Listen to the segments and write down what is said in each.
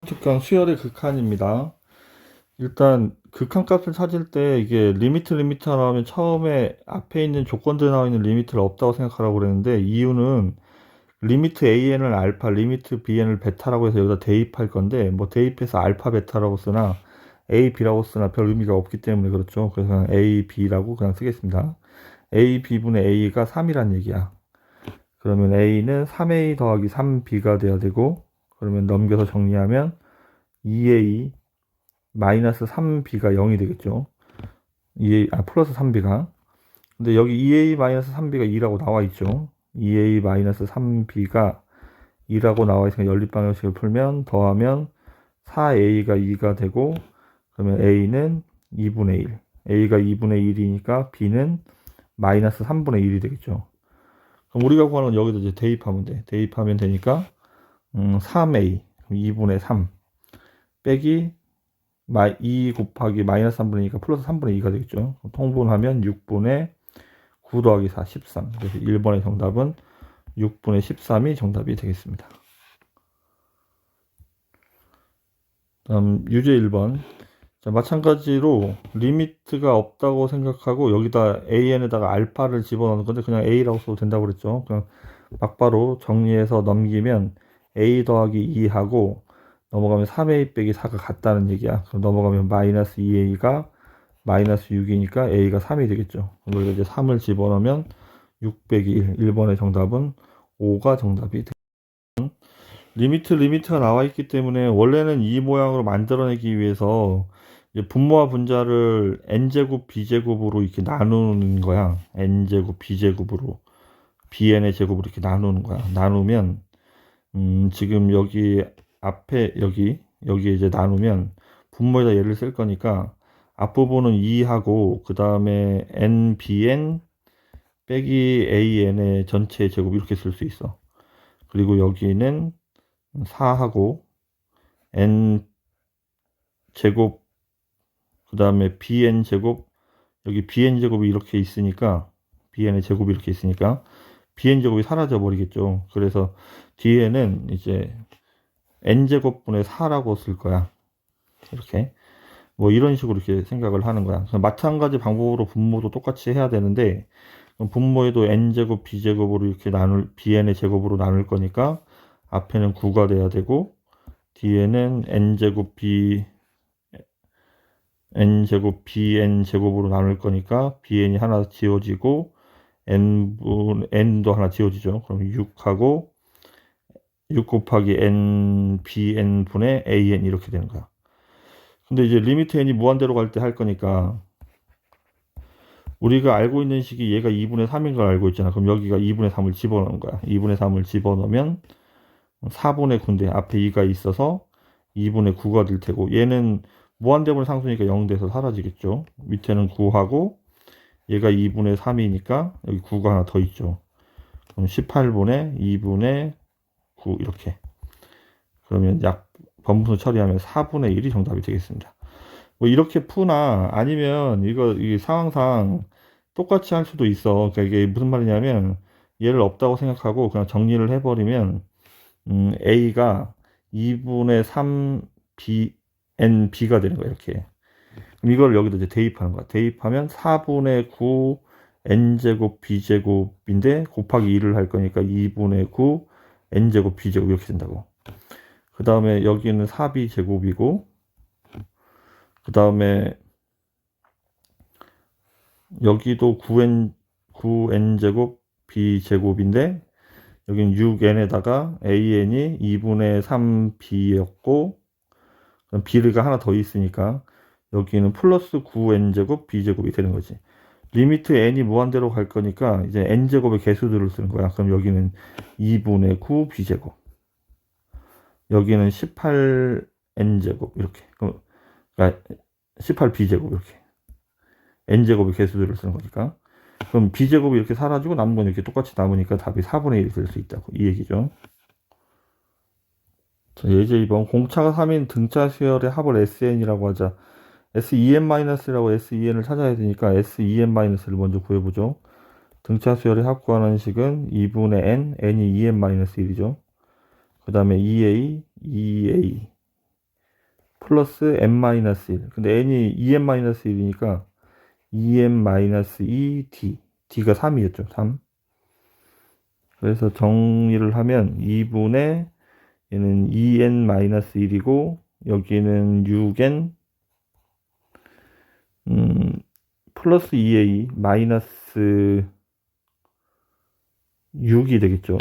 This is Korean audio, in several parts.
특강 수열의 극한입니다. 일단 극한값을 찾을 때 이게 리미트가 나오면 처음에 앞에 있는 조건들 나와 있는 리미트를 없다고 생각하라고 그랬는데, 이유는 리미트 AN을 알파, 리미트 BN을 베타라고 해서 여기다 대입할 건데, 뭐 대입해서 알파 베타라고 쓰나 A, B라고 쓰나 별 의미가 없기 때문에 그렇죠. 그래서 그냥 A, B라고 그냥 쓰겠습니다. A, B분의 A가 3이란 얘기야. 그러면 A는 3A 더하기 3B가 돼야 되고, 그러면 넘겨서 정리하면 2A 마이너스 3b가 0이 되겠죠. 2a, 플러스 3b가. 근데 여기 2a 마이너스 3b가 2라고 나와 있죠. 2a 마이너스 3b가 2라고 나와 있으니까 연립방정식을 풀면 더하면 4a가 2가 되고, 그러면 a는 2분의 1. a가 2분의 1이니까 b는 마이너스 3분의 1이 되겠죠. 그럼 우리가 구하는 건 여기다 이제 대입하면 돼. 대입하면 되니까 3a 2분의 3 빼기 2 곱하기 마이너스 3분의 2가 플러스 3분의 2가 되겠죠. 통분하면 6분의 9 더하기 4, 13. 그래서 1번의 정답은 6분의 13이 정답이 되겠습니다. 다음 유제 1번. 자, 마찬가지로 리미트가 없다고 생각하고 여기다 AN에다가 알파를 집어넣는 건데 그냥 A라고 써도 된다고 그랬죠. 그냥 막바로 정리해서 넘기면 A 더하기 2하고 넘어가면 3A 빼기 4가 같다는 얘기야. 그럼 넘어가면 마이너스 2A가 마이너스 6이니까 A가 3이 되겠죠. 그럼 여기다 이제 3을 집어넣으면 6 빼기 1. 1번의 정답은 5가 정답이 되겠습니다. 리미트가 나와 있기 때문에 원래는 이 모양으로 만들어내기 위해서 분모와 분자를 n제곱 b제곱으로 이렇게 나누는 거야. n제곱 b제곱으로 bn의 제곱으로 이렇게 나누는 거야. 나누면 지금 여기 앞에 여기에 이제 나누면 분모에다 얘를 쓸 거니까 앞부분은 2하고 그 다음에 nbn 빼기 an의 전체 제곱 이렇게 쓸 수 있어. 그리고 여기는 4하고 n 제곱 그 다음에 bn 제곱 여기 bn 제곱이 이렇게 있으니까 bn의 제곱이 이렇게 있으니까 bn 제곱이 사라져 버리겠죠. 그래서 뒤에는 이제 n 제곱분의 4라고 쓸 거야. 이렇게 뭐 이런 식으로 이렇게 생각을 하는 거야. 마찬가지 방법으로 분모도 똑같이 해야 되는데 분모에도 n 제곱 b 제곱으로 이렇게 bn의 제곱으로 나눌 거니까 앞에는 9가 돼야 되고 뒤에는 n제곱 bn 제곱으로 나눌 거니까 bn이 하나 지워지고 n도 하나 지워지죠. 그럼 6하고 6 곱하기 bn 분의 an 이렇게 되는 거야. 근데 이제 리미트 n이 무한대로 갈 때 할 거니까 우리가 알고 있는 식이 얘가 2분의 3인 걸 알고 있잖아. 그럼 여기가 2분의 3을 집어넣는 거야. 2분의 3을 집어넣으면 4분의 9인데 앞에 2가 있어서 2분의 9가 될 테고 얘는 무한대분의 상수니까 0 돼서 사라지겠죠. 밑에는 9하고 얘가 2분의 3이니까 여기 9가 하나 더 있죠. 그럼 18분의 2분의 9 이렇게. 그러면 약 번분수 처리하면 4분의 1이 정답이 되겠습니다. 뭐 이렇게 푸나 아니면 이 상황상 똑같이 할 수도 있어. 그러니까 이게 무슨 말이냐면 얘를 없다고 생각하고 그냥 정리를 해버리면 A가 2분의 3 NB가 되는 거야, 이렇게. 그럼 이걸 여기다 이제 대입하는 거야. 대입하면 4분의 9 N제곱 B제곱인데 곱하기 2를 할 거니까 2분의 9 N제곱 B제곱 이렇게 된다고. 그 다음에 여기는 4B제곱이고, 그 다음에 여기도 9N제곱 B제곱인데 여기는 6N에다가 AN이 2분의 3B였고 B가 하나 더 있으니까 여기는 플러스 9N제곱 B제곱이 되는 거지. 리미트 N이 무한대로 갈 거니까 이제 N제곱의 개수들을 쓰는 거야. 그럼 여기는 2분의 9 B제곱, 여기는 18N제곱 이렇게, 그러니까 18B제곱 이렇게 N제곱의 개수들을 쓰는 거니까. 그럼 B제곱이 이렇게 사라지고 남은 건 이렇게 똑같이 남으니까 답이 4분의 1이 될 수 있다고, 이 얘기죠. 자, 예제 2번. 공차가 3인 등차 수열의 합을 SN이라고 하자. SEN-라고 SEN을 찾아야 되니까 SEN-를 먼저 구해보죠. 등차 수열의 합 구하는 식은 2분의 N, N이 EN-1이죠. 그 다음에 EA, EA, 플러스 n-1. 근데 n이 2n-1이니까 2n-2d. d가 3이었죠. 3. 그래서 정리를 하면 2분의 얘는 2n-1이고 여기는 6n 플러스 2a 마이너스 6이 되겠죠.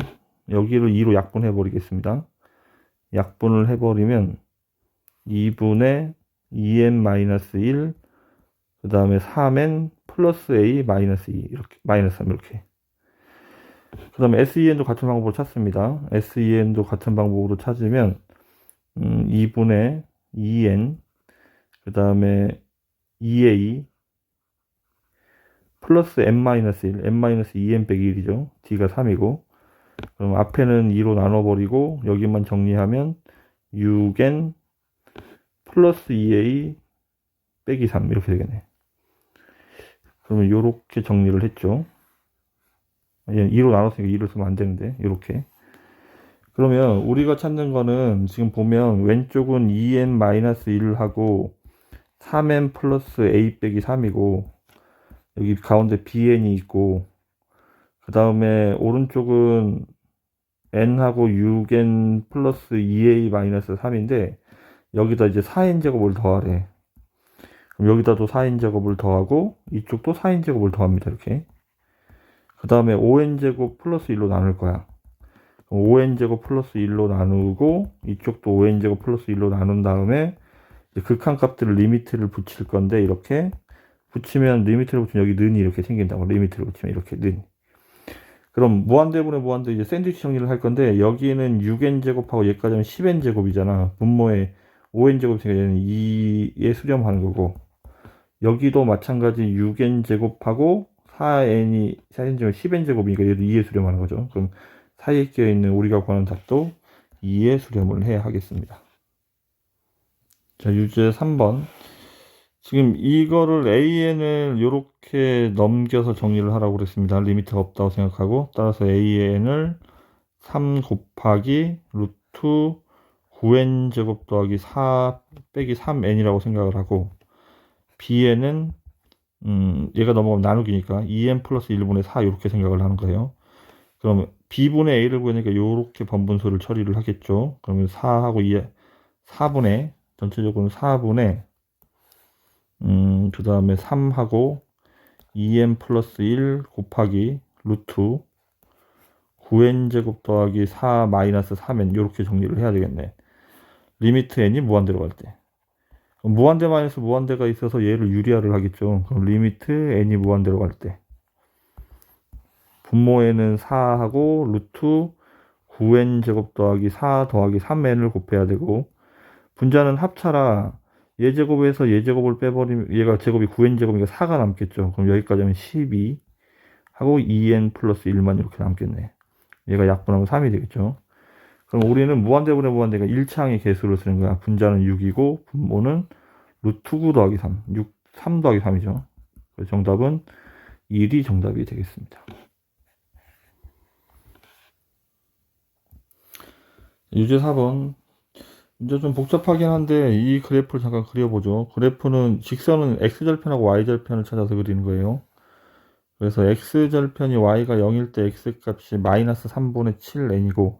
여기를 2로 약분해 버리겠습니다. 약분을 해버리면 2분의 2n-1, 그 다음에 3n 플러스 a 마이너스 2, 이렇게, 마이너스 3, 이렇게. 그 다음에 SEN도 같은 방법으로 찾습니다. SEN도 같은 방법으로 찾으면, 2분의 2n, 그 다음에 2a, 플러스 n-1, n-2n 빼기 1이죠. d가 3이고, 그럼 앞에는 2로 나눠버리고, 여기만 정리하면, 6n 플러스 2a 빼기 3, 이렇게 되겠네. 그러면 이렇게 정리를 했죠. 2로 나눴으니까 2를 쓰면 안 되는데, 이렇게. 그러면 우리가 찾는 거는 지금 보면 왼쪽은 2n-1을 하고 3n 플러스 a 빼기 3이고 여기 가운데 bn이 있고 그 다음에 오른쪽은 n하고 6n 플러스 2a 마이너스 3인데 여기다 이제 4n 제곱을 더하래. 그럼 여기다도 4n 제곱을 더하고 이쪽도 4n 제곱을 더합니다. 이렇게. 그 다음에 5n 제곱 플러스 1로 나눌 거야. 5n 제곱 플러스 1로 나누고 이쪽도 5n 제곱 플러스 1로 나눈 다음에 극한값들을 리미트를 붙일 건데 이렇게 붙이면 리미트를 붙이면 여기 는이 이렇게 생긴다고. 리미트를 붙이면 이렇게 는. 그럼 무한대분의 무한대 이제 샌드위치 정리를 할 건데 여기는 6n 제곱하고 여기까지 하면 10n 제곱이잖아. 분모에 5n 제곱이니까 얘는 2에 수렴하는 거고 여기도 마찬가지 6n 제곱하고 4n이 4n 제곱 10n 제곱이니까 얘도 2에 수렴하는 거죠. 그럼 사이에 끼어있는 우리가 구하는 답도 2에 수렴을 해야 하겠습니다. 자, 유제 3번. 지금 이거를 AN을 이렇게 넘겨서 정리를 하라고 그랬습니다. 리미트가 없다고 생각하고 따라서 AN을 3 곱하기 루트 9n 제곱 더하기 4 빼기 3n이라고 생각을 하고 B에는 얘가 넘어가면 나누기니까 2n 플러스 1분의 4 이렇게 생각을 하는 거예요. 그럼 B분의 A를 구하니까 이렇게 번분수를 처리를 하겠죠. 그러면 4하고 2, 4분의, 전체적으로 4분의, 그 다음에 3하고 2n 플러스 1 곱하기 루트 9n 제곱 더하기 4 마이너스 3n 이렇게 정리를 해야 되겠네. 리미트 n이 무한대로 갈 때. 무한대 마이너스 무한대가 있어서 얘를 유리화를 하겠죠. 그럼 리미트 n이 무한대로 갈 때. 분모에는 4하고 루트 9n 제곱 더하기 4 더하기 3n을 곱해야 되고 분자는 합차라 얘 제곱에서 얘 제곱을 빼버리면 얘가 제곱이 9n 제곱이니까 4가 남겠죠. 그럼 여기까지 하면 12 하고 2n 플러스 1만 이렇게 남겠네. 얘가 약분하면 3이 되겠죠. 그럼 우리는 무한대분의 무한대가 1차항의 개수를 쓰는 거야. 분자는 6이고 분모는 루트 9 더하기 3 3 더하기 3이죠. 그래서 정답은 1이 정답이 되겠습니다. 유제 4번. 이제 좀 복잡하긴 한데 이 그래프를 잠깐 그려보죠. 그래프는 직선은 x절편하고 y절편을 찾아서 그리는 거예요. 그래서 x절편이 y가 0일 때 x값이 마이너스 3분의 7n이고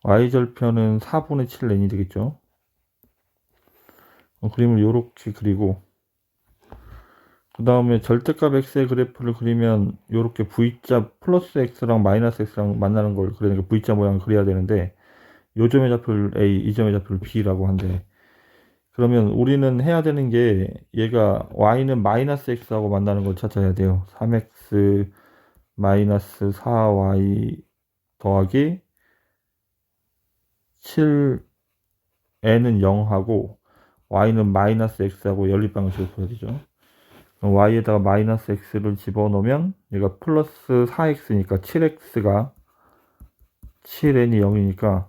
y절편은 4분의 7n이 되겠죠. 그림을 이렇게 그리고 그 다음에 절대값 x의 그래프를 그리면 이렇게 v자 플러스 x랑 마이너스 x랑 만나는 걸 그러니까 v자 모양을 그려야 되는데 요 점의 좌표를 a, 이 점의 좌표를 b라고 한대. 그러면 우리는 해야 되는 게 얘가 y는 마이너스 x하고 만나는 걸 찾아야 돼요. 3x 마이너스 4y 더하기 7n은 0하고 y는 마이너스 x하고 연립방식으로 보여야 되죠. 그럼 y에다가 마이너스 x를 집어넣으면 얘가 플러스 4x니까 7x가 7n이 0이니까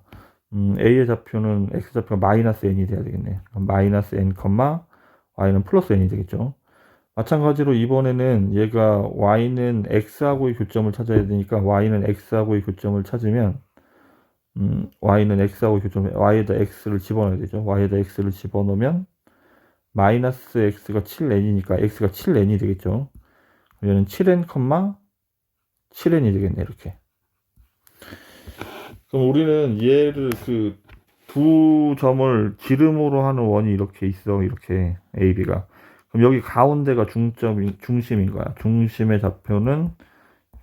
a의 좌표는 x좌표가 마이너스 n이 돼야 되겠네. 마이너스 n, y는 플러스 n이 되겠죠. 마찬가지로 이번에는 얘가 y는 x하고의 교점을 찾아야 되니까 y는 x하고의 교점을 찾으면 y는 x하고 교점해 y에다 x를 집어넣어야 되죠. y에다 x를 집어넣으면 마이너스 x가 7n이니까 x가 7n이 되겠죠. 얘는 7n, 7n이 되겠네, 이렇게. 그럼 우리는 얘를 두 점을 지름으로 하는 원이 이렇게 있어, 이렇게 AB가. 그럼 여기 가운데가 중심인 거야. 중심의 좌표는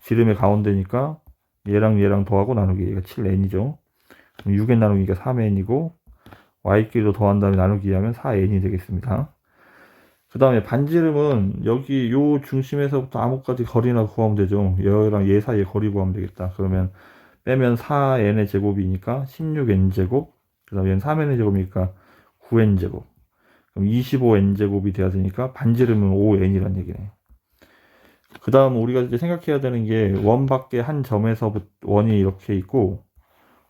지름의 가운데니까 얘랑 더하고 나누기, 얘가 7n이죠. 그럼 6n 나누기가 3n이고 y끼리도 더한 다음에 나누기 하면 4n이 되겠습니다. 그 다음에 반지름은 여기 요 중심에서부터 아무까지 거리나 구하면 되죠. 얘랑 얘 사이에 거리 구하면 되겠다. 그러면 빼면 4n의 제곱이니까 16n 제곱, 그 다음에 얘는 3n의 제곱이니까 9n 제곱. 그럼 25n 제곱이 돼야 되니까 반지름은 5n이란 얘기네. 그 다음 우리가 이제 생각해야 되는 게 원 밖에 한 점에서부터 원이 이렇게 있고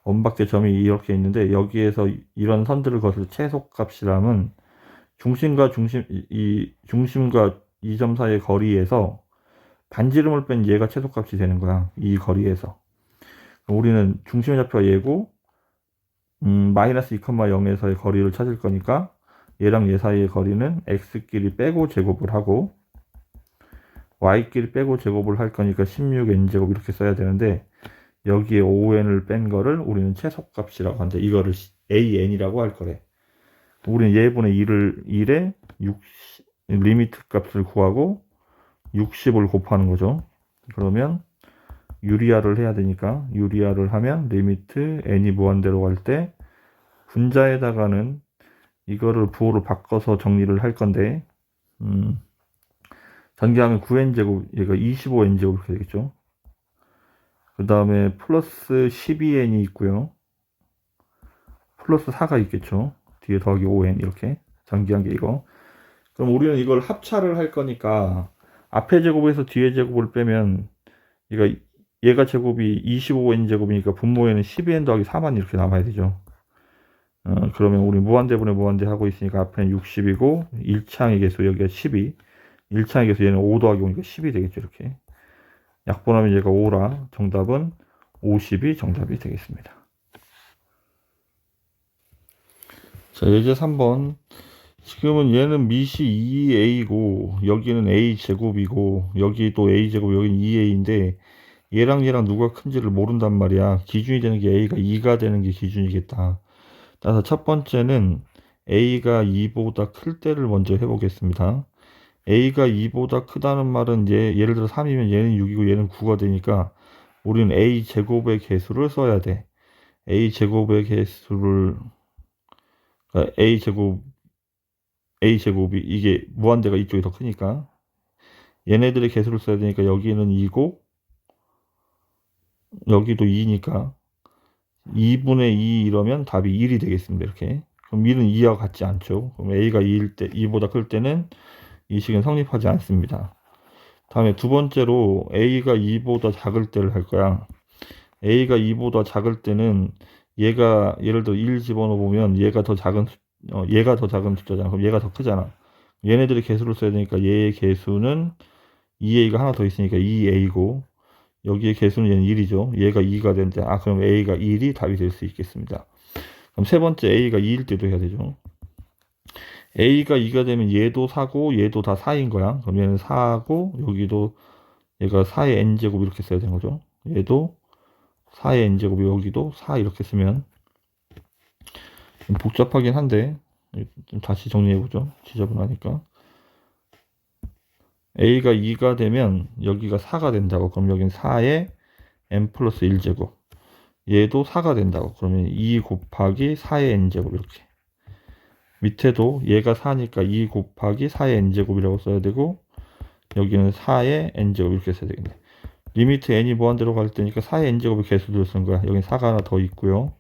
원 밖에 점이 이렇게 있는데 여기에서 이런 선들을 거슬러 최소값이라면 중심과 이 점 사이의 거리에서 반지름을 뺀 얘가 최소값이 되는 거야. 이 거리에서. 우리는 중심의 좌표가 얘고 마이너스 2,0에서의 거리를 찾을 거니까 얘랑 얘 사이의 거리는 x끼리 빼고 제곱을 하고 y끼리 빼고 제곱을 할 거니까 16n제곱 이렇게 써야 되는데 여기에 5n을 뺀 거를 우리는 최소값이라고 하는데 이거를 an이라고 할 거래. 우리는 얘분의 1에 리미트 값을 구하고 60을 곱하는 거죠. 그러면 유리화를 해야 되니까 유리화를 하면 리미트 n이 무한대로 갈 때 분자에다가는 이거를 부호로 바꿔서 정리를 할 건데 전개하면 9n제곱 얘가 25n제곱 이렇게 되겠죠. 그 다음에 플러스 12n이 있고요. 플러스 4가 있겠죠. 뒤에 더하기 5n 이렇게 전개한 게 이거. 그럼 우리는 이걸 합차를 할 거니까 앞에 제곱에서 뒤에 제곱을 빼면 얘가 제곱이 25n 제곱이니까 분모에는 12n 더하기 4만 이렇게 남아야 되죠. 그러면 우리 무한대분의 무한대 하고 있으니까 앞에는 60이고 1창의 개수 여기가 12, 1창의 개수 얘는 5 더하기 5니까 10이 되겠죠. 이렇게 약분하면 얘가 5라 정답은 50이 정답이 되겠습니다. 자, 예제 3번. 지금은 얘는 밑이 2a고 여기는 a제곱이고 여기 또 a제곱 여기는 2a인데 얘랑 누가 큰지를 모른단 말이야. 기준이 되는 게 a가 2가 되는 게 기준이겠다. 따라서 첫 번째는 a가 2보다 클 때를 먼저 해보겠습니다. a가 2보다 크다는 말은 예를 들어 3이면 얘는 6이고 얘는 9가 되니까 우리는 a제곱의 개수를 써야 돼. a제곱의 개수를 그러니까 a제곱이 이게 무한대가 이쪽이 더 크니까 얘네들의 개수를 써야 되니까 여기는 2고 여기도 2니까 2분의 2 이러면 답이 1이 되겠습니다. 이렇게. 그럼 1은 2와 같지 않죠. 그럼 a가 2보다 클 때는 이 식은 성립하지 않습니다. 다음에 두 번째로 a가 2보다 작을 때를 할 거야. a가 2보다 작을 때는 얘가 예를 들어 1 집어넣어 보면 얘가 더 작은 숫자잖아. 그럼 얘가 더 크잖아. 얘네들의 개수를 써야 되니까 얘의 개수는 2a가 하나 더 있으니까 2a고 여기의 개수는 얘는 1이죠. 얘가 2가 되는데 그럼 a가 1이 답이 될 수 있겠습니다. 그럼 세 번째 a가 2일 때도 해야 되죠. a가 2가 되면 얘도 4고 얘도 다 4인 거야. 그럼 얘는 4고 여기도 얘가 4의 n제곱 이렇게 써야 되는 거죠. 얘도 4의 n제곱이 여기도 4 이렇게 쓰면 좀 복잡하긴 한데 좀 다시 정리해보죠. 지저분하니까. a가 2가 되면 여기가 4가 된다고. 그럼 여기는 4의 n 플러스 1제곱. 얘도 4가 된다고. 그러면 2 곱하기 4의 n제곱 이렇게. 밑에도 얘가 4니까 2 곱하기 4의 n제곱이라고 써야 되고 여기는 4의 n제곱 이렇게 써야 되겠네. 리미트 n이 무한대로 갈 때니까 4의 n제곱의 개수를 쓴 거야. 여기는 4가 하나 더 있고요.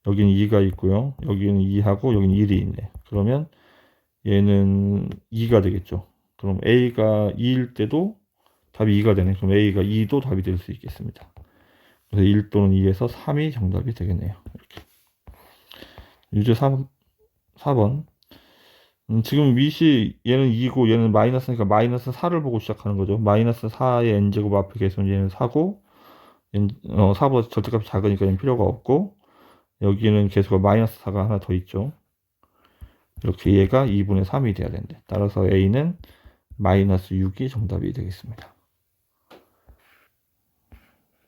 여기는 2가 있고요. 여기는 2하고 여기는 1이 있네. 그러면 얘는 2가 되겠죠. 그럼 a가 2일 때도 답이 2가 되네. 그럼 a가 2도 답이 될 수 있겠습니다. 그래서 1 또는 2에서 3이 정답이 되겠네요. 이렇게. 유제 4번. 지금 밑이 얘는 2고 얘는 마이너스니까 마이너스 4를 보고 시작하는 거죠. 마이너스 4의 n제곱 앞에 계수는 얘는 4고 4보다 절대값이 작으니까 얘는 필요가 없고 여기는 개수가 마이너스 4가 하나 더 있죠. 이렇게 얘가 2분의 3이 돼야 되는데, 따라서 A는 마이너스 6이 정답이 되겠습니다.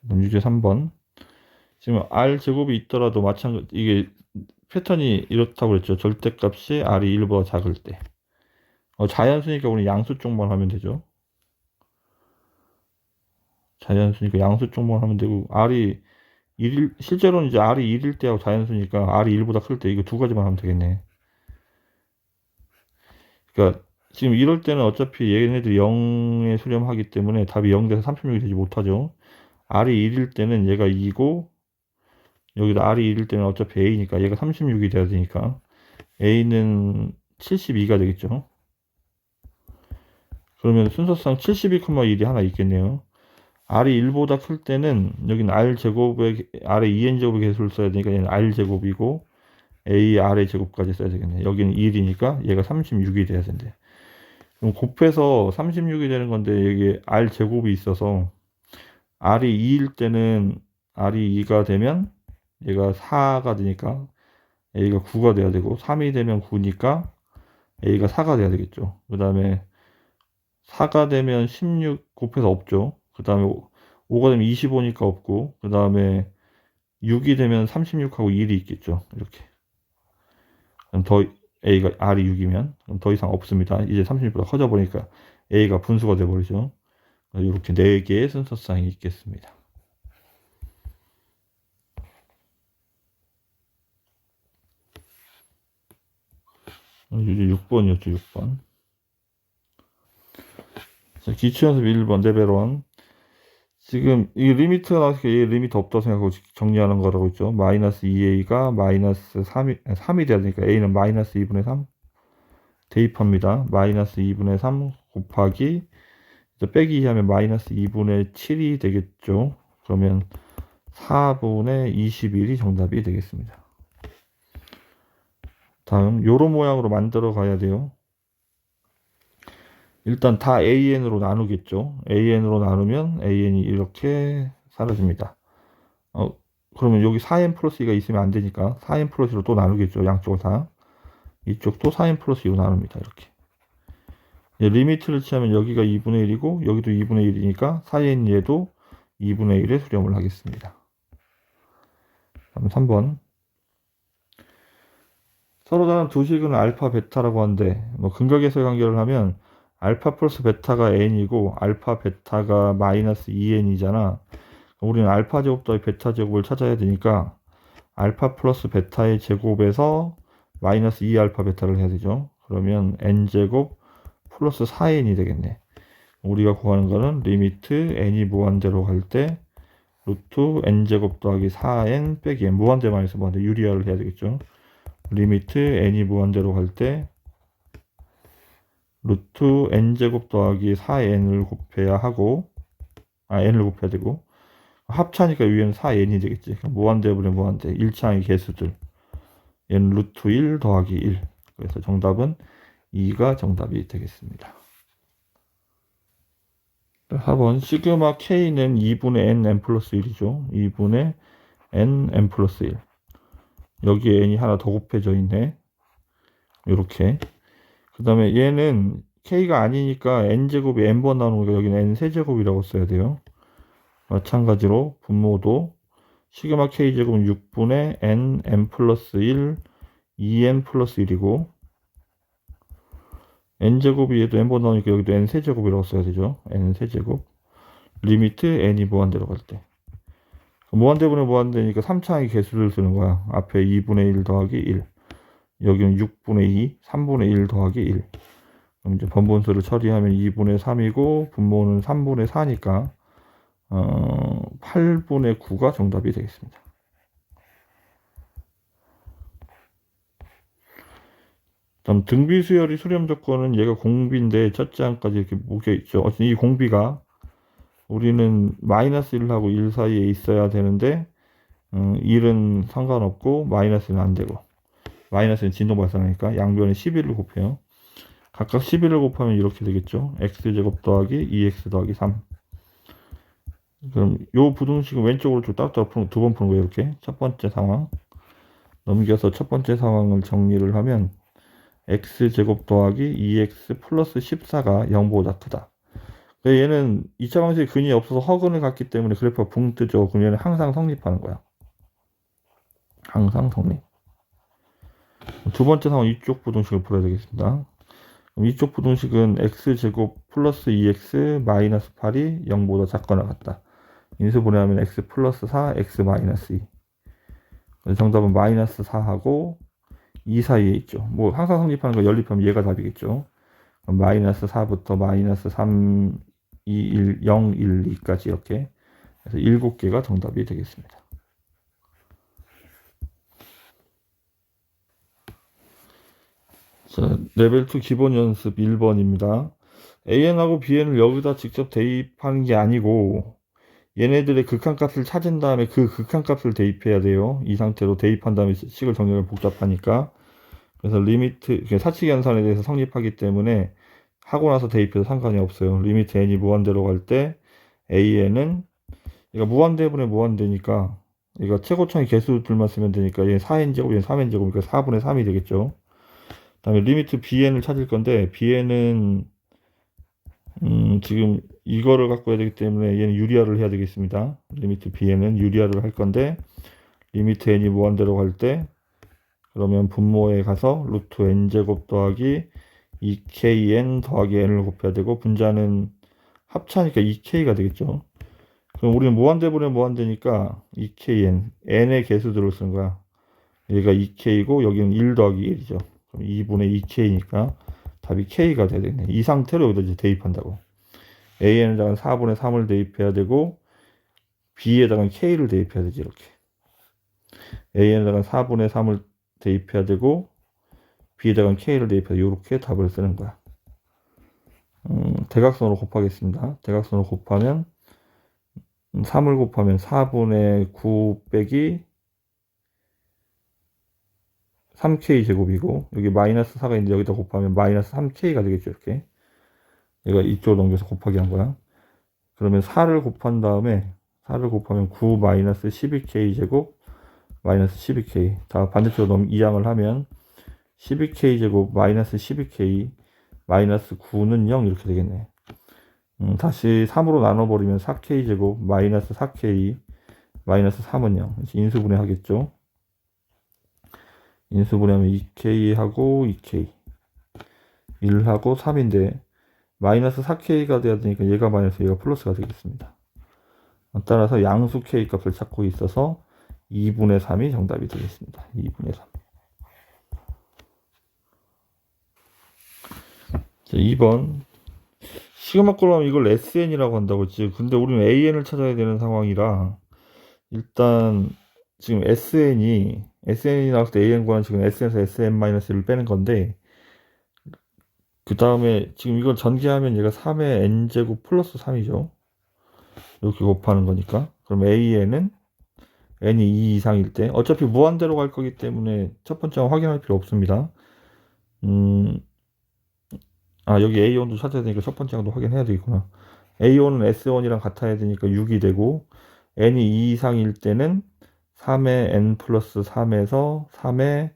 문제 3번. 지금 R제곱이 있더라도 마찬가지, 이게 패턴이 이렇다고 그랬죠. 절대값이 R이 1보다 작을 때. 자연수니까 우리 양수 쪽만 하면 되죠. 자연수니까 양수 쪽만 하면 되고, R이 1일, 실제로는 이제 R이 1일 때하고 자연수니까 R이 1보다 클 때 이거 두 가지만 하면 되겠네. 그러니까 지금 이럴 때는 어차피 얘네들이 0에 수렴하기 때문에 답이 0 돼서 36이 되지 못하죠. R이 1일 때는 얘가 2고, 여기다 R이 1일 때는 어차피 A니까 얘가 36이 돼야 되니까 A는 72가 되겠죠. 그러면 순서상 72,1이 하나 있겠네요. R이 1보다 클 때는 여기는 R제곱에 R에 2N제곱의 개수를 써야 되니까 얘는 R제곱이고 A R의 제곱까지 써야 되겠네. 여기는 1이니까 얘가 36이 돼야 된대. 그럼 곱해서 36이 되는 건데 여기 R제곱이 있어서 R이 2일 때는 R이 2가 되면 얘가 4가 되니까 A가 9가 돼야 되고 3이 되면 9니까 A가 4가 돼야 되겠죠. 그 다음에 4가 되면 16 곱해서 없죠. 그 다음에 5가 되면 25니까 없고, 그 다음에 6이 되면 36하고 1이 있겠죠. 이렇게. 그럼 더 A가 R이 6이면 그럼 더 이상 없습니다. 이제 36보다 커져 버리니까 A가 분수가 돼 버리죠. 이렇게 4개의 순서상이 있겠습니다. 이제 6번이었죠. 6번. 자, 기초연습 1번 레벨 1. 지금 이 리미트가 나왔으니까 얘 리미트 없다고 생각하고 정리하는 거라고 있죠. 마이너스 2a가 마이너스 3이 돼야 되니까 a는 마이너스 2분의 3 대입합니다. 마이너스 2분의 3 곱하기 빼기 2 하면 마이너스 2분의 7이 되겠죠. 그러면 4분의 21이 정답이 되겠습니다. 다음 요런 모양으로 만들어 가야 돼요. 일단 다 AN으로 나누겠죠. AN으로 나누면 AN이 이렇게 사라집니다. 그러면 여기 4N 플러스 2가 있으면 안 되니까 4N 플러스 2로 또 나누겠죠. 양쪽을 다. 이쪽도 4N 플러스 2로 나눕니다. 이렇게. 리미트를 취하면 여기가 2분의 1이고 여기도 2분의 1이니까 4N 얘도 2분의 1에 수렴을 하겠습니다. 다음 3번. 서로 다른 두 식은 알파, 베타라고 하는데 근각에서 관계를 하면 알파 플러스 베타가 n이고 알파 베타가 마이너스 2n이잖아. 우리는 알파 제곱 더하기 베타 제곱을 찾아야 되니까 알파 플러스 베타의 제곱에서 마이너스 2알파 베타를 해야 되죠. 그러면 n제곱 플러스 4n이 되겠네. 우리가 구하는 거는 리미트 n이 무한대로 갈 때 루트 n제곱 더하기 4n 빼기 n 무한대 마이너스 무한대 유리화를 해야 되겠죠. 리미트 n이 무한대로 갈 때 루트 n제곱 더하기 4n을 곱해야 하고 n을 곱해야 되고 합차니까 위에는 4n이 되겠지. 무한대분의 무한대 1차의 개수들 얘는 루트 1 더하기 1 그래서 정답은 2가 정답이 되겠습니다. 4번 시그마 k는 2분의 n 플러스 1이죠. 2분의 n 플러스 1 여기에 n이 하나 더 곱해져 있네. 이렇게 그 다음에 얘는 k가 아니니까 n제곱이 n번 나오는 거니까 여기는 n세제곱이라고 써야 돼요. 마찬가지로 분모도 시그마 k제곱은 6분의 n 플러스 1 2n 플러스 1이고 n제곱이 얘도 n번 나오니까 여기도 n세제곱이라고 써야 되죠. n세제곱 리미트 n이 무한대로 갈 때 무한대분의 무한대니까 3차의 개수를 쓰는 거야. 앞에 2분의 1 더하기 1 여기는 6분의 2 3분의 1 더하기 1 그럼 이제 번분수를 처리하면 2분의 3이고 분모는 3분의 4니까 8분의 9가 정답이 되겠습니다. 다음 등비수열이 수렴 조건은 얘가 공비인데 첫째 항까지 이렇게 묶여 있죠. 어쨌든 이 공비가 우리는 마이너스 1하고 1 사이에 있어야 되는데 1은 상관없고 마이너스는 안 되고 마이너스는 진동 발생하니까 양변에 11을 곱해요. 각각 11을 곱하면 이렇게 되겠죠. x제곱 더하기 2x 더하기 3 그럼 요 부등식은 왼쪽으로 쭉 따로따로 두 번 푸는 거예요. 이렇게 첫 번째 상황 넘겨서 첫 번째 상황을 정리를 하면 x제곱 더하기 2x 플러스 14가 0보다 크다. 얘는 2차 방식에 근이 없어서 허근을 갖기 때문에 그래프가 붕 뜨죠. 그럼 얘는 항상 성립하는 거야. 항상 성립. 두 번째 상황 이쪽 부등식을 풀어야 되겠습니다. 그럼 이쪽 부등식은 x제곱 플러스 2x 마이너스 8이 0보다 작거나 같다. 인수분해하면 x 플러스 4, x 마이너스 2. 정답은 마이너스 4하고 2 사이에 있죠. 뭐 항상 성립하는 거 연립하면 얘가 답이겠죠. 그럼 마이너스 4부터 마이너스 3, 2, 1, 0, 1, 2까지 이렇게 그래서 7개가 정답이 되겠습니다. 자, 레벨 2 기본 연습 1번입니다. AN하고 BN을 여기다 직접 대입하는 게 아니고 얘네들의 극한값을 찾은 다음에 그 극한값을 대입해야 돼요. 이 상태로 대입한 다음에 식을 정리하면 복잡하니까. 그래서 리미트, 사칙 연산에 대해서 성립하기 때문에 하고 나서 대입해도 상관이 없어요. 리미트 n이 무한대로 갈 때 an은 얘가 무한대분의 무한대니까 얘가 최고차의 개수들만 쓰면 되니까 얘는 4n제곱, 얘는 3n제곱, 그러니까 4분의 3이 되겠죠. 그 다음에 리미트 bn을 찾을 건데 bn은 지금 이거를 갖고 해야 되기 때문에 얘는 유리화를 해야 되겠습니다. 리미트 bn은 유리화를 할 건데 리미트 n이 무한대로 갈 때 그러면 분모에 가서 루트 n제곱 더하기 2kn 더하기 n을 곱해야 되고 분자는 합차니까 2k가 되겠죠. 그럼 우리는 무한대분의 무한대니까 2kn n의 개수들을 쓰는 거야. 얘가 2k고 여기는 1 더하기 1이죠. 그럼 2분의 2k니까 답이 k가 돼야 되겠네. 이 상태로 여기다 이제 대입한다고. an에다가 4분의 3을 대입해야 되고 b에다가 k를 대입해야 되지 이렇게. an에다가 4분의 3을 대입해야 되고 b에다가 k를 대입해서 이렇게 답을 쓰는 거야. 대각선으로 곱하겠습니다. 대각선으로 곱하면 3을 곱하면 4분의 9 빼기 3k 제곱이고 여기 마이너스 4가 있는데 여기다 곱하면 마이너스 3k가 되겠죠. 이렇게 얘가 이쪽으로 넘겨서 곱하기 한 거야. 그러면 4를 곱한 다음에 4를 곱하면 9 마이너스 12k 제곱 마이너스 12k 다 반대쪽으로 이항을 하면 12k 제곱 마이너스 12k 마이너스 9는 0 이렇게 되겠네. 다시 3으로 나눠버리면 4k 제곱 마이너스 4k 마이너스 3은 0 인수분해 하겠죠. 인수분해하면 2k하고 2k 1하고 3인데 마이너스 4k가 돼야 되니까 얘가 마이너스 얘가 플러스가 되겠습니다. 따라서 양수 k 값을 찾고 있어서 2분의 3이 정답이 되겠습니다. 2분의 3. 자, 2번 시그마 꼴하면 이걸 SN이라고 한다고 했지. 근데 우리는 AN을 찾아야 되는 상황이라 일단 지금 SN이 나왔을 때 AN 구하는 지금 SN에서 SN-1을 빼는 건데 그 다음에 지금 이걸 전개하면 얘가 3의 n제곱 플러스 3이죠. 이렇게 곱하는 거니까. 그럼 AN은 n이 2 이상일 때 어차피 무한대로 갈 거기 때문에 첫 번째 확인할 필요 없습니다. 여기 A1도 찾아야 되니까 첫 번째 항도 확인해야 되겠구나. A1은 S1이랑 같아야 되니까 6이 되고 n이 2 이상일 때는 3의 n 플러스 3에서 3의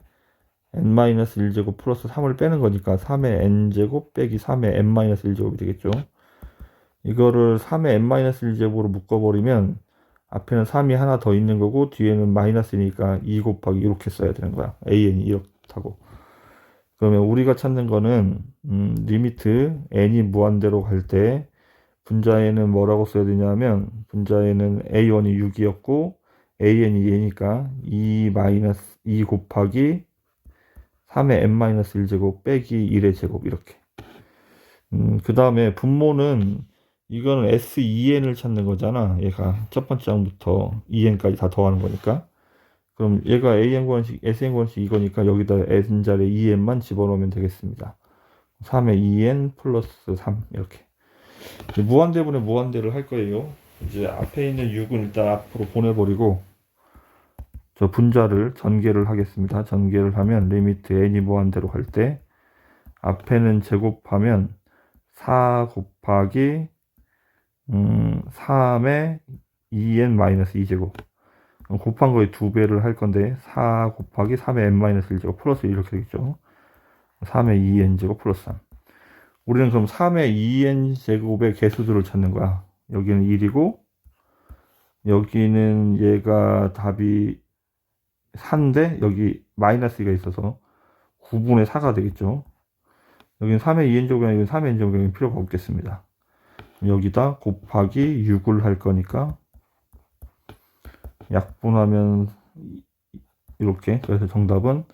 n-1제곱 플러스 3을 빼는 거니까 3의 n제곱 빼기 3의 n-1제곱이 되겠죠. 이거를 3의 n-1제곱으로 묶어버리면 앞에는 3이 하나 더 있는 거고 뒤에는 마이너스니까 2 곱하기 이렇게 써야 되는 거야. an이 이렇다고. 그러면 우리가 찾는 거는 리미트 n이 무한대로 갈 때 분자에는 뭐라고 써야 되냐면 분자에는 a1이 6이었고 an이 얘니까 2 곱하기 3의 n-1제곱 빼기 1의 제곱 이렇게. 그 다음에 분모는 이거는 S2n을 찾는 거잖아. 얘가 첫 번째 항부터 2n까지 다 더하는 거니까. 그럼 얘가 an 구간식, sn 구간식 이거니까 여기다 n자리에 2n만 집어넣으면 되겠습니다. 3의 2n 플러스 3 이렇게. 무한대분의 무한대를 할 거예요. 이제 앞에 있는 6은 일단 앞으로 보내버리고 저 분자를 전개를 하겠습니다. 전개를 하면 리미트 n이 무한대로 갈 때 앞에는 제곱하면 4 곱하기 3의 2n 마이너스 2제곱 곱한 거의 2배를 할 건데 4 곱하기 3의 n-1제곱 플러스 1 이렇게 되겠죠. 3의 2n제곱 플러스 3. 우리는 그럼 3의 2n제곱의 개수들을 찾는 거야. 여기는 1이고 여기는 얘가 답이 4인데 여기 마이너스 2가 있어서 9분의 4가 되겠죠. 여기는 3의 2n제곱이 아니고 3의 n제곱이 필요가 없겠습니다. 여기다 곱하기 6을 할 거니까 약분하면 이렇게, 그래서 정답은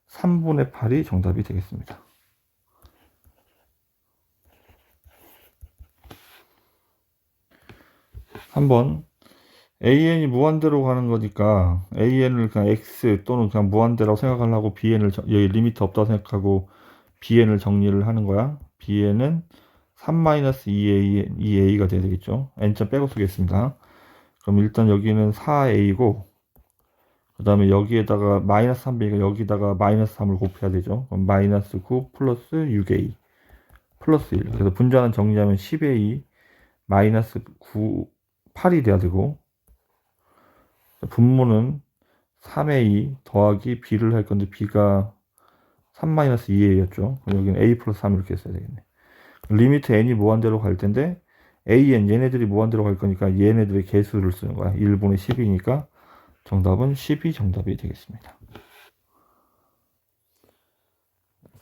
3분의 8이 정답이 되겠습니다. 한번 an이 무한대로 가는 거니까 an을 그냥 x 또는 그냥 무한대라고 생각하려고 bn을 여기 리미트 없다고 생각하고 bn을 정리를 하는 거야. bn은 3-2a가 돼야 되겠죠. n점 빼고 쓰겠습니다. 그럼 일단 여기는 4a고 그 다음에 여기에다가 마이너스 3b니까 여기다가 마이너스 3을 곱해야 되죠. 그럼 마이너스 9 플러스 6a 플러스 1. 그래서 분자는 정리하면 10a 마이너스 9 8이 돼야 되고, 분모는 3a 더하기 b를 할 건데 b가 3-2a였죠. 여기는 a 플러스 3 이렇게 써야 되겠네. 리미트 n이 무한대로 갈 텐데 an 얘네들이 무한대로 갈 거니까 얘네들의 개수를 쓰는 거야. 1분의 10이니까 정답은 10이 정답이 되겠습니다.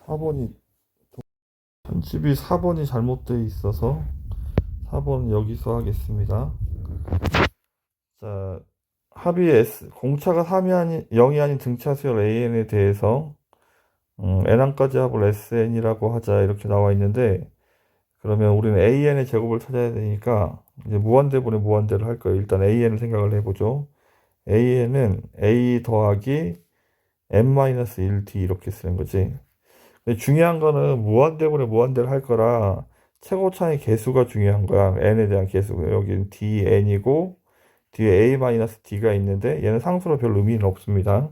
4번이 편집이 4번이 잘못되어 있어서 4번 여기서 하겠습니다. 자, 합의 S, 공차가 0이 아닌 등차 수열 AN에 대해서 N항까지 합을 SN이라고 하자 이렇게 나와 있는데, 그러면 우리는 AN의 제곱을 찾아야 되니까 이제 무한대분의 무한대를 할 거예요. 일단 AN을 생각을 해보죠. AN은 A 더하기 N-1D 이렇게 쓰는 거지. 근데 중요한 거는 무한대분의 무한대를 할 거라 최고차의 개수가 중요한 거야. N에 대한 개수. 여기는 DN이고 뒤에 A-D가 있는데 얘는 상수로 별 의미는 없습니다.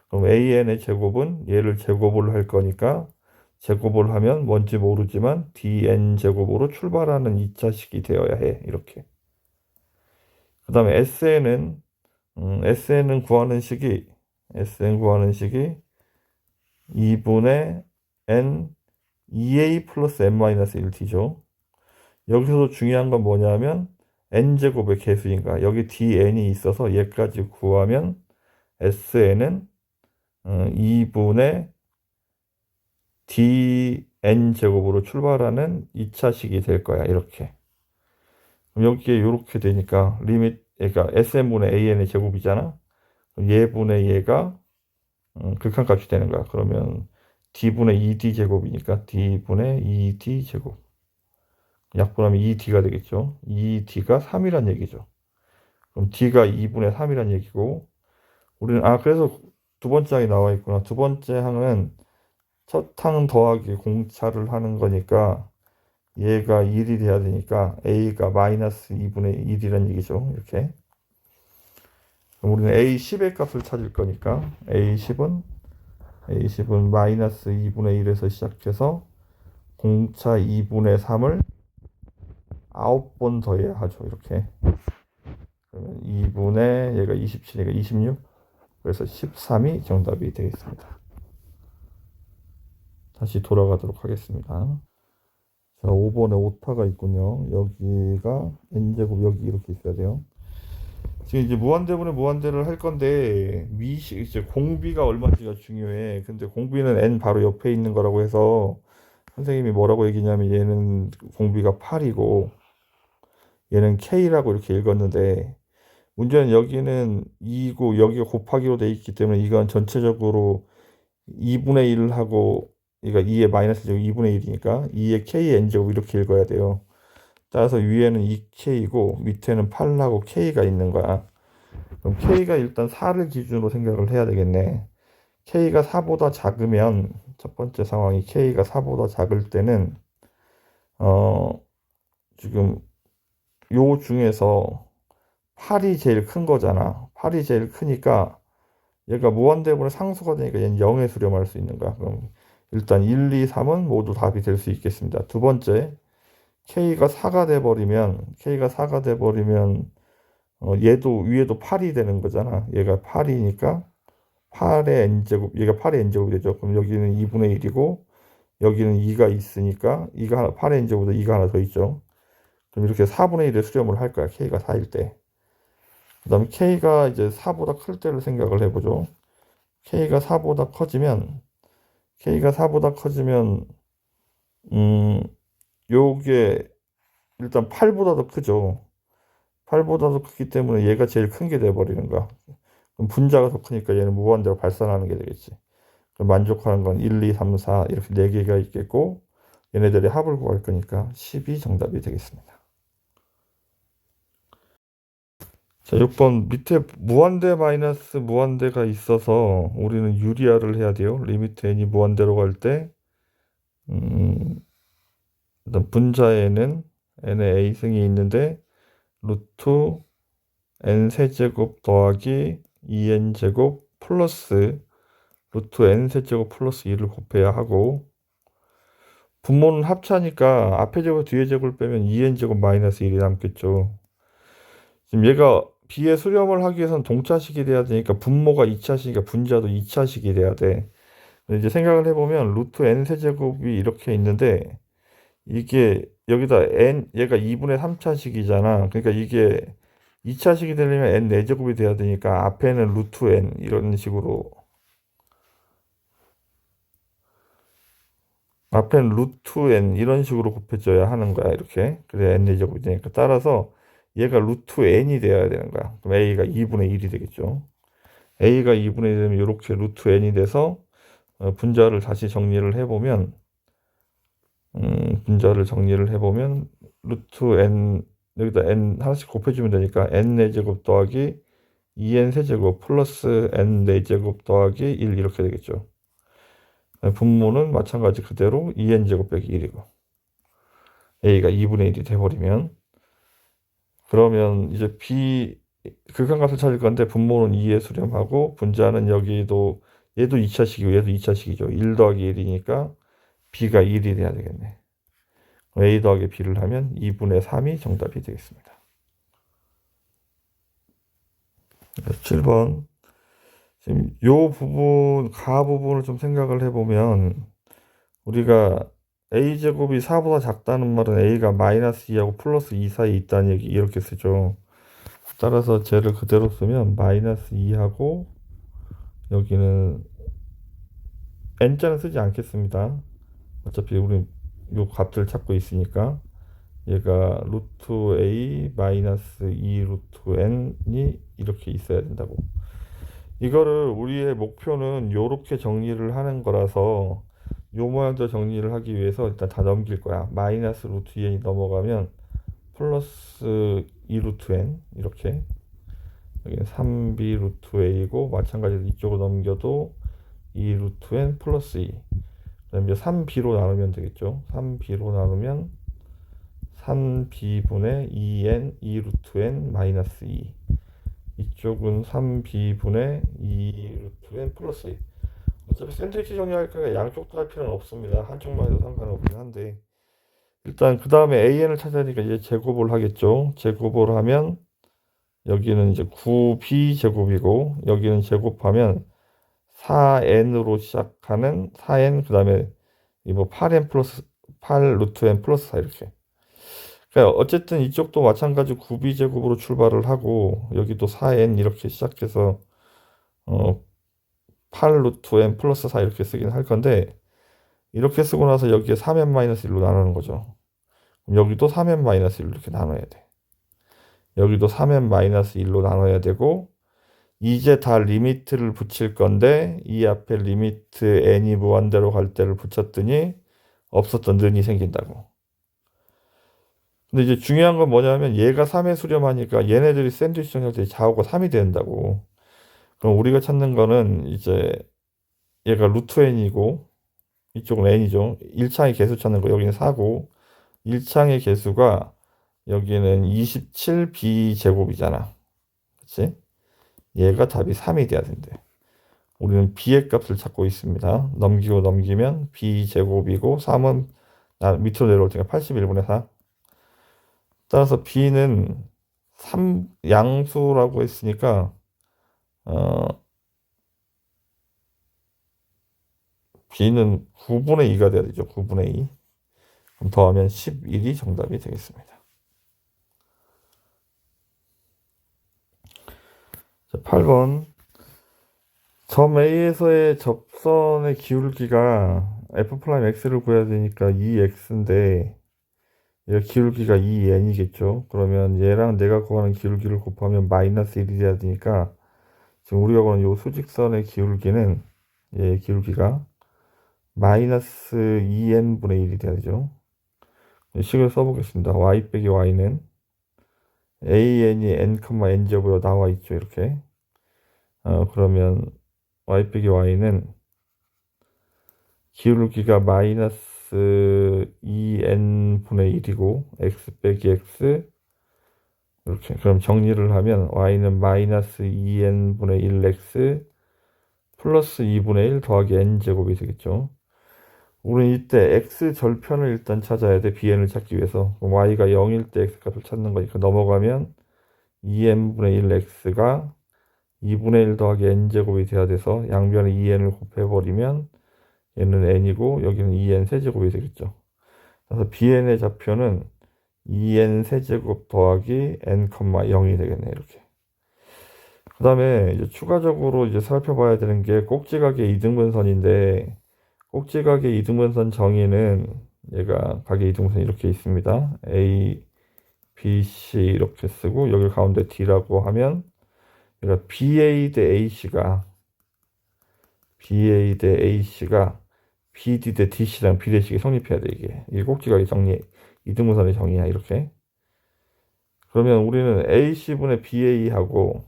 그럼 AN의 제곱은 얘를 제곱을 할 거니까 제곱을 하면 뭔지 모르지만 DN 제곱으로 출발하는 2차식이 되어야 해. 이렇게. 그 다음에 SN은 구하는 식이 2분의 N 2A 플러스 N-1D죠. 여기서도 중요한 건 뭐냐면 n제곱의 개수인가. 여기 dn이 있어서 얘까지 구하면 sn은 2분의 dn제곱으로 출발하는 2차식이 될 거야. 이렇게. 그럼 여기에 이렇게 되니까 그러니까 sn분의 an의 제곱이잖아. 그럼 얘분의 얘가 극한값이 되는 거야. 그러면 d분의 2d제곱이니까 d분의 2d제곱. 약분하면 2d가 되겠죠. 2d가 3이란 얘기죠. 그럼 d가 2분의 3이란 얘기고, 우리는 그래서 두 번째 항이 나와 있구나. 두 번째 항은 첫 항 더하기 공차를 하는 거니까 얘가 1이 돼야 되니까 a가 마이너스 2분의 1이란 얘기죠. 이렇게. 그럼 우리는 a10의 값을 찾을 거니까 a10은 마이너스 2분의 1에서 시작해서 공차 2분의 3을 9번 더해야 하죠. 이렇게. 그러면 2분의 얘가 27이니까 26. 그래서 13이 정답이 되겠습니다. 다시 돌아가도록 하겠습니다. 자, 5번에 오타가 있군요. 여기가 n제곱 여기 이렇게 있어야 돼요. 지금 이제 무한대분의 무한대를 할 건데 이제 공비가 얼마인지가 중요해. 근데 공비는 n 바로 옆에 있는 거라고 해서 선생님이 뭐라고 얘기냐면 얘는 공비가 8이고 얘는 K라고 이렇게 읽었는데, 문제는 여기는 2고 여기가 곱하기로 돼 있기 때문에 이건 전체적으로 2분의 1 하고, 그러니까 2의 마이너스 제곱 2분의 1이니까 2의 K n제곱 이렇게 읽어야 돼요. 따라서 위에는 2K고 밑에는 8하고 K가 있는 거야. 그럼 K가 일단 4를 기준으로 생각을 해야 되겠네. K가 4보다 작으면, 첫 번째 상황이 K가 4보다 작을 때는 지금 요 중에서 8이 제일 큰 거잖아. 8이 제일 크니까 얘가 무한대분의 상수가 되니까 얘는 0에 수렴할 수 있는 거야. 그럼 일단 1, 2, 3은 모두 답이 될 수 있겠습니다. 두 번째, K가 4가 돼버리면 얘도 위에도 8이 되는 거잖아. 얘가 8이니까 8의 n제곱, 얘가 8의 n제곱이 되죠. 그럼 여기는 2분의 1이고 여기는 2가 있으니까 2가 하나, 8의 n제곱보다 2가 하나 더 있죠. 그럼 이렇게 4분의 1의 수렴을 할 거야. k가 4일 때. 그 다음에 k가 이제 4보다 클 때를 생각을 해보죠. k가 4보다 커지면 요게 일단 8보다 더 크죠. 8보다 더 크기 때문에 얘가 제일 큰 게 돼버리는 거야. 그럼 분자가 더 크니까 얘는 무한대로 발산하는 게 되겠지. 그럼 만족하는 건 1, 2, 3, 4 이렇게 4개가 있겠고 얘네들의 합을 구할 거니까 10이 정답이 되겠습니다. 자, 6번 밑에 무한대 마이너스 무한대가 있어서 우리는 유리화를 해야 돼요. 리미트 n이 무한대로 갈 때 일단 분자에는 n의 a승이 있는데 루트 n 세제곱 더하기 2n 제곱 플러스 루트 n 세제곱 플러스 2를 곱해야 하고 분모는 합차니까 앞에 제곱 뒤에 제곱을 빼면 2n 제곱 마이너스 1이 남겠죠. 지금 얘가 b의 수렴을 하기 위해서는 동차식이 돼야 되니까 분모가 2차식이니까 분자도 2차식이 돼야 돼. 이제 생각을 해보면 루트 n 세제곱이 이렇게 있는데 이게 여기다 n 얘가 2분의 3차식이잖아. 그러니까 이게 2차식이 되려면 n 4제곱이 돼야 되니까 앞에는 루트 n 이런 식으로 앞에는 루트 n 이런 식으로 곱해줘야 하는 거야. 이렇게. 그래 n 4제곱이 되니까 따라서 얘가 루트 n이 돼야 되는 거야. 그럼 a가 2분의 1이 되겠죠. a가 2분의 1이 되면 이렇게 루트 n이 돼서 분자를 다시 정리를 해보면 루트 n 여기다 n 하나씩 곱해주면 되니까 n 4제곱 더하기 2n 세제곱 플러스 n 4제곱 더하기 1 이렇게 되겠죠. 분모는 마찬가지 그대로 2n 제곱 빼기 1이고 a가 2분의 1이 돼버리면 그러면 이제 b 극한값을 찾을 건데 분모는 2에 수렴하고 분자는 여기도 얘도 2차식이고 얘도 2차식이죠. 1 더하기 1이니까 b가 1이 돼야 되겠네. a 더하기 b를 하면 2분의 3이 정답이 되겠습니다. 7번 지금 요 부분 가 부분을 좀 생각을 해보면 우리가 a제곱이 4보다 작다는 말은 a가 마이너스 2하고 플러스 2 사이에 있다는 얘기 이렇게 쓰죠. 따라서 쟤를 그대로 쓰면 마이너스 2하고 여기는 n자는 쓰지 않겠습니다. 어차피 우리 요 값들 찾고 있으니까 얘가 루트 a 마이너스 2 루트 n이 이렇게 있어야 된다고. 이거를 우리의 목표는 요렇게 정리를 하는 거라서 요 모양도 정리를 하기 위해서 일단 다 넘길 거야. 마이너스 루트 2n이 넘어가면 플러스 2 루트 n 이렇게 여기는 3b 루트 a고 마찬가지로 이쪽으로 넘겨도 2 루트 n 플러스 2 그다음에 3b로 나누면 되겠죠. 3b로 나누면 3b분의 2n 2 루트 n 마이너스 2 이쪽은 3b분의 2 루트 n 플러스 2 어차피 샌드위치 정리할 거니까 양쪽 다 할 필요는 없습니다. 한쪽만 해도 상관없긴 한데 일단 그 다음에 an을 찾아야 되니까 이제 제곱을 하겠죠. 제곱을 하면 여기는 이제 9b 제곱이고 여기는 제곱하면 4n으로 시작하는 4n 그 다음에 뭐 8n 플러스 8 루트 n 플러스 4 이렇게. 그러니까 어쨌든 이쪽도 마찬가지 9b 제곱으로 출발을 하고 여기도 4n 이렇게 시작해서 8 루트 n 플러스 4 이렇게 쓰긴 할 건데 이렇게 쓰고 나서 여기에 3n 마이너스 1로 나누는 거죠. 여기도 3n 마이너스 1로 이렇게 나눠야 돼. 여기도 3n 마이너스 1로 나눠야 되고 이제 다 리미트를 붙일 건데 이 앞에 리미트 n이 무한대로 갈 때를 붙였더니 없었던 는이 생긴다고. 근데 이제 중요한 건 뭐냐면 얘가 3에 수렴하니까 얘네들이 샌드위치 정리할 때 좌우가 3이 된다고. 그럼 우리가 찾는 거는 이제 얘가 루트 n이고 이쪽은 n이죠. 1창의 개수 찾는 거 여기는 4고 1창의 개수가 여기는 27b 제곱이잖아. 그치? 얘가 답이 3이 돼야 된대. 우리는 b의 값을 찾고 있습니다. 넘기고 넘기면 b 제곱이고 3은 밑으로 내려올 테니까 81분의 4. 따라서 b는 양수라고 했으니까 b는 9분의 2가 돼야 되죠. 9분의 2. 그럼 더하면 11이 정답이 되겠습니다. 자, 8번. 점 A에서의 접선의 기울기가 f'(x를) 구해야 되니까 2x인데 얘 기울기가 2n이겠죠. 그러면 얘랑 내가 구하는 기울기를 곱하면 마이너스 1이 돼야 되니까 지금 우리가 구하는 이 수직선의 기울기는 얘 기울기가 마이너스 2n분의 1이 돼야 되죠. 식을 써보겠습니다. y 빼기 y는 an이 n, n제곱으로 나와 있죠. 이렇게. 그러면 y 빼기 y는 기울기가 마이너스 2n분의 1이고 x 빼기 x 이렇게. 그럼 정리를 하면 y는 마이너스 2n분의 1x 플러스 2분의 1 더하기 n제곱이 되겠죠. 우리는 이때 x 절편을 일단 찾아야 돼. bn을 찾기 위해서. 그럼 y가 0일 때 x값을 찾는 거니까 넘어가면 2n분의 1x가 2분의 1 더하기 n제곱이 돼야 돼서 양변에 2n을 곱해버리면 얘는 n이고 여기는 2n 세제곱이 되겠죠. 그래서 bn의 좌표는 2n 세제곱 더하기 n, 0이 되겠네. 이렇게. 그 다음에 이제 추가적으로 이제 살펴봐야 되는 게 꼭지각의 이등분선인데 꼭지각의 이등분선 정의는 얘가 각의 이등분선 이렇게 있습니다. A, B, C 이렇게 쓰고 여기 가운데 D라고 하면 그러니까 BA 대 AC가 BD 대 DC랑 비례식이 성립해야 돼. 이게 꼭지각의 정리, 이등분선의 정의야. 이렇게. 그러면 우리는 AC분의 BA하고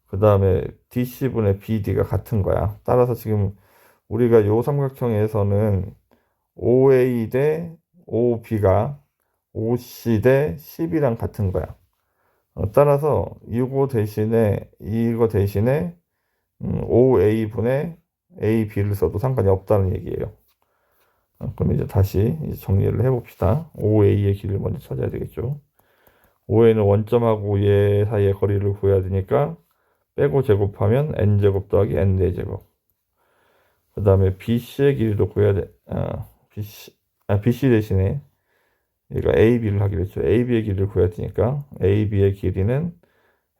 그 다음에 DC분의 BD가 같은 거야. 따라서 지금 우리가 요 삼각형에서는 OA 대 OB가 OC 대 CB랑 같은 거야. 따라서 이거 대신에 OA분의 AB를 써도 상관이 없다는 얘기예요. 그럼 이제 다시 정리를 해봅시다. OA의 길이를 먼저 찾아야 되겠죠. OA는 원점하고 얘 사이의 거리를 구해야 되니까 빼고 제곱하면 n제곱 더하기 n 4제곱. 그 다음에 BC의 길이도 구해야 돼. BC 대신에 얘가 AB를 하기로 했죠. AB의 길이를 구해야 되니까 AB의 길이는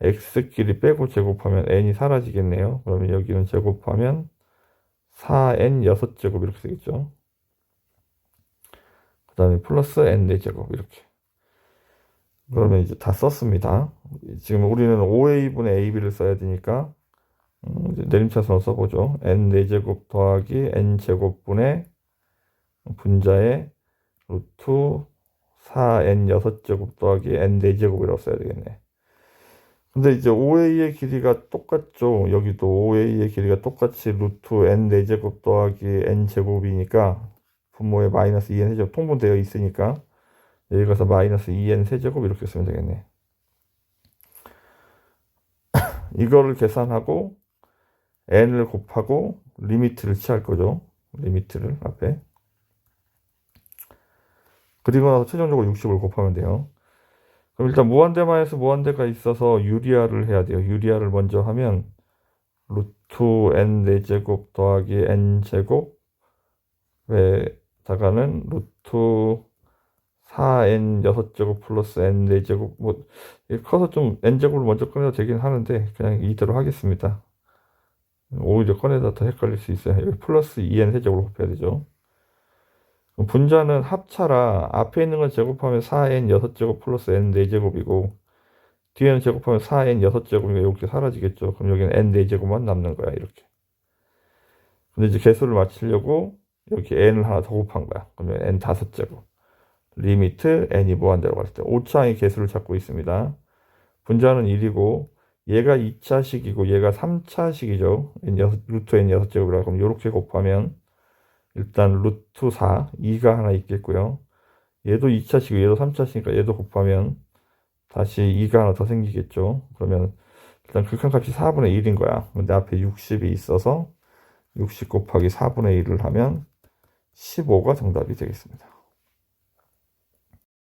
x 길이 빼고 제곱하면 n이 사라지겠네요. 그러면 여기는 제곱하면 4n 6제곱 이렇게 되겠죠. 그 다음에 플러스 n 4제곱 이렇게. 그러면 이제 다 썼습니다. 지금 우리는 OA분의 AB를 써야 되니까 이제 내림차순으로 써보죠. n 4제곱 더하기 n제곱분의 분자에 루트 4n 6제곱 더하기 n 4제곱이라고 써야 되겠네. 근데 이제 OA의 길이가 똑같죠. 여기도 OA의 길이가 똑같이 루트 n 4제곱 더하기 n제곱이니까 분모에 마이너스 2n 세제곱 통분되어 있으니까 여기 가서 마이너스 2n 세제곱 이렇게 쓰면 되겠네. 이거를 계산하고 n을 곱하고 리미트를 취할 거죠. 리미트를 앞에. 그리고 나서 최종적으로 60을 곱하면 돼요. 그럼 일단 무한대만에서 무한대가 있어서 유리화를 해야 돼요. 유리화를 먼저 하면 루트 n 4제곱 더하기 n제곱에다가는 루트 4n 6제곱 플러스 n 4제곱 뭐 커서 좀 n제곱을 먼저 꺼내도 되긴 하는데 그냥 이대로 하겠습니다. 오히려 꺼내다 더 헷갈릴 수 있어요. 여기 플러스 2n 세제곱을 곱해야 되죠. 분자는 합차라 앞에 있는 건 제곱하면 4n 6제곱 플러스 n 4제곱이고 뒤에는 제곱하면 4n 6제곱이니까 이렇게 사라지겠죠. 그럼 여기는 n 4제곱만 남는 거야. 이렇게. 근데 이제 개수를 맞추려고 이렇게 n을 하나 더 곱한 거야. 그러면 n 5제곱. 리미트 n이 무한대로 갔을 때 오차항의 개수를 찾고 있습니다. 분자는 1이고 얘가 2차식이고 얘가 3차식이죠. 루트 n 6제곱이라고 하면 이렇게 곱하면 일단 루트 4, 2가 하나 있겠고요. 얘도 2차식이고 얘도 3차식이니까 얘도 곱하면 다시 2가 하나 더 생기겠죠. 그러면 일단 극한값이 4분의 1인 거야. 근데 앞에 60이 있어서 60 곱하기 4분의 1을 하면 15가 정답이 되겠습니다.